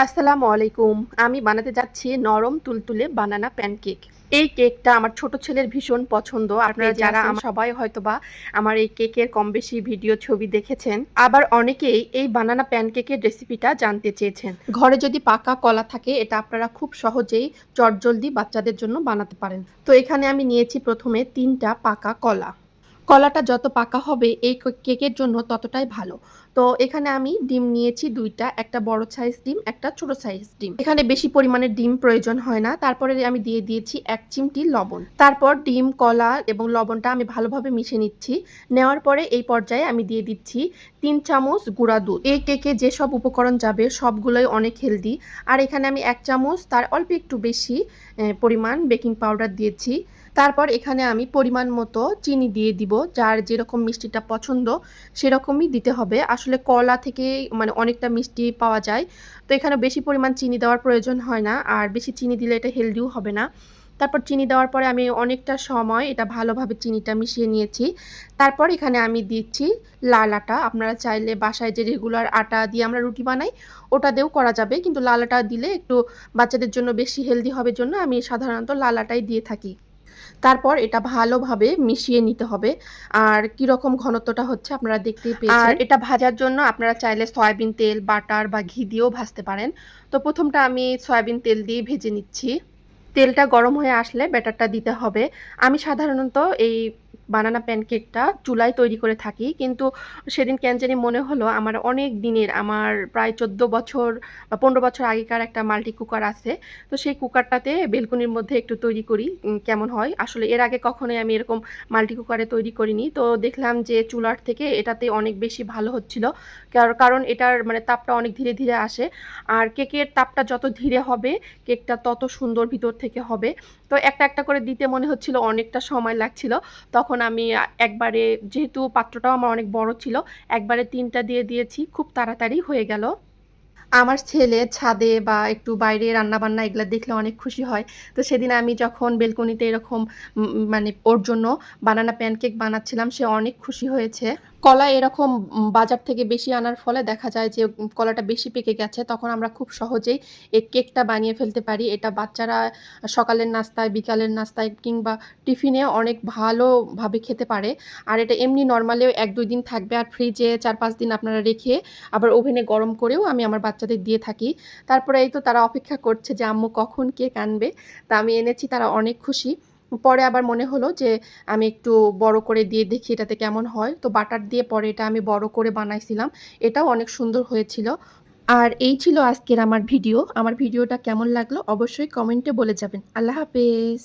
আসসালামু আলাইকুম। আমি বানাতে যাচ্ছি নরম তুলতুলে বানানা প্যানকেক। এই কেকটা আমার ছোট ছেলের ভীষণ পছন্দ। আপনারা যারা সবাই হয়তোবা আমার এই কেকের কমবেশি ভিডিও ছবি দেখেছেন। আবার অনেকেই এই বানানা প্যানকেকের রেসিপিটা জানতে চেয়েছেন। ঘরে যদি পাকা কলা থাকে এটা আপনারা খুব সহজেই চটজলদি বাচ্চাদের জন্য বানাতে পারেন। তো এখানে আমি নিয়েছি প্রথমে ৩ টা পাকা কলা। কলাটা যত পাকা হবে এই কেকের জন্য ততটাই ভালো। তো এখানে আমি ডিম নিয়েছি ২ টা, একটা বড় সাইজ ডিম, একটা ছোট সাইজ ডিম। এখানে বেশি পরিমাণে ডিম প্রয়োজন হয় না। তারপরে আমি দিয়ে দিয়েছি ১ চিমটি লবণ। তারপর ডিম, কলা এবং লবণটা আমি ভালোভাবে মিশিয়ে নিচ্ছি। নেওয়ার পরে এই পর্যায়ে আমি দিয়ে দিচ্ছি ৩ চামচ গুঁড়া দুধ। এই কেকে যেসব উপকরণ যাবে সবগুলোই অনেক হেলদি। আর এখানে আমি ১ চামচ তার অল্প একটু বেশি পরিমাণ বেকিং পাউডার দিয়েছি। তারপর এখানে আমি পরিমাণ মতো চিনি দিয়ে দিব। যার যেরকম মিষ্টিটা পছন্দ সেরকমই দিতে হবে। আসলে কলা থেকে মানে অনেকটা মিষ্টি পাওয়া যায়। তো এখানে বেশি পরিমাণ চিনি দেওয়ার প্রয়োজন হয় না। আর বেশি চিনি দিলে এটা হেলদিও হবে না। তারপর চিনি দেওয়ার পরে আমি অনেকটা সময় এটা ভালোভাবে চিনিটা মিশিয়ে নিয়েছি। তারপর এখানে আমি দিচ্ছি লাল আটা। আপনারা চাইলে বাসায় যে রেগুলার আটা দিয়ে আমরা রুটি বানাই ওটা দিয়েও করা যাবে। কিন্তু লাল আটা দিলে একটু বাচ্চাদের জন্য বেশি হেলদি হবে জন্য আমি সাধারণত লাল আটাই দিয়ে থাকি। তারপর এটা ভালোভাবে মিশিয়ে নিতে হবে। আর কিরকম ঘনত্বটা হচ্ছে আপনারা দেখতেই পেয়েছেন। আর এটা ভাজার জন্য আপনারা চাইলে সয়াবিন তেল, বাটার বা ঘি দিয়েও ভাজতে পারেন। তো প্রথমটা আমি সয়াবিন তেল দিয়ে ভেজে নিচ্ছি। তেলটা গরম হয়ে আসলে ব্যাটারটা দিতে হবে। আমি সাধারণত এই বানানা প্যানকেকটা চুলায় তৈরি করে থাকি। কিন্তু সেদিন কেন জানি মনে হলো আমার অনেক দিনের আমার প্রায় ১৪ বছর বা ১৫ বছর আগেকার একটা মাল্টি কুকার আছে। তো সেই কুকারটাতে বেলকনির মধ্যে একটু তৈরি করি কেমন হয়। আসলে এর আগে কখনোই আমি এরকম মাল্টি কুকারে তৈরি করিনি। তো দেখলাম যে চুলার থেকে এটাতে অনেক বেশি ভালো হচ্ছিল। কারণ এটার মানে তাপটা অনেক ধীরে, ধীরে আসে। আর কেকের তাপটা যত ধীরে হবে কেকটা তত সুন্দর ভিতর থেকে হবে। তো একটা, একটা করে দিতে মনে হচ্ছিল অনেকটা সময় লাগছিল। তখন আমি একবারে যেহেতু পাত্রটাও আমার অনেক বড় ছিল, একবারে ৩ টা দিয়ে দিয়েছি। খুব তাড়াতাড়ি হয়ে গেল। আমার ছেলে ছাদে বা একটু বাইরে রান্নাবান্না এগুলা দেখলে অনেক খুশি হয়। তো সেদিন আমি যখন বেলকনিতে এরকম মানে ওর জন্য বানানা প্যানকেক বানাচ্ছিলাম সে অনেক খুশি হয়েছে। কলা এরকম বাজার থেকে বেশি আনার ফলে দেখা যায় যে কলাটা বেশি পেকে গেছে। তখন আমরা খুব সহজেই এই কেকটা বানিয়ে ফেলতে পারি। এটা বাচ্চারা সকালের নাস্তায়, বিকালের নাস্তায় কিংবা টিফিনে অনেক ভালোভাবে খেতে পারে। আর এটা এমনি নরমালেও ১-২ দিন থাকবে। আর ফ্রিজে ৪-৫ দিন আপনারা রেখে আবার ওভেনে গরম করেও আমি আমার বাচ্চাদের দিয়ে থাকি। তারপরে এই তো তারা অপেক্ষা করছে যে আম্মু কখন কেক আনবে। তা আমি এনেছি তারা অনেক খুশি। পরে আবার মনে হলো যে আমি একটু বড় করে দিয়ে দেখি এটাতে কেমন হয়। তো বাটার দিয়ে পরে এটা আমি বড় করে বানাইছিলাম। এটাও অনেক সুন্দর হয়েছিল। আর এই ছিল আজকের আমার ভিডিও। আমার ভিডিওটা কেমন লাগলো অবশ্যই কমেন্টে বলে যাবেন। আল্লাহ হাফেজ।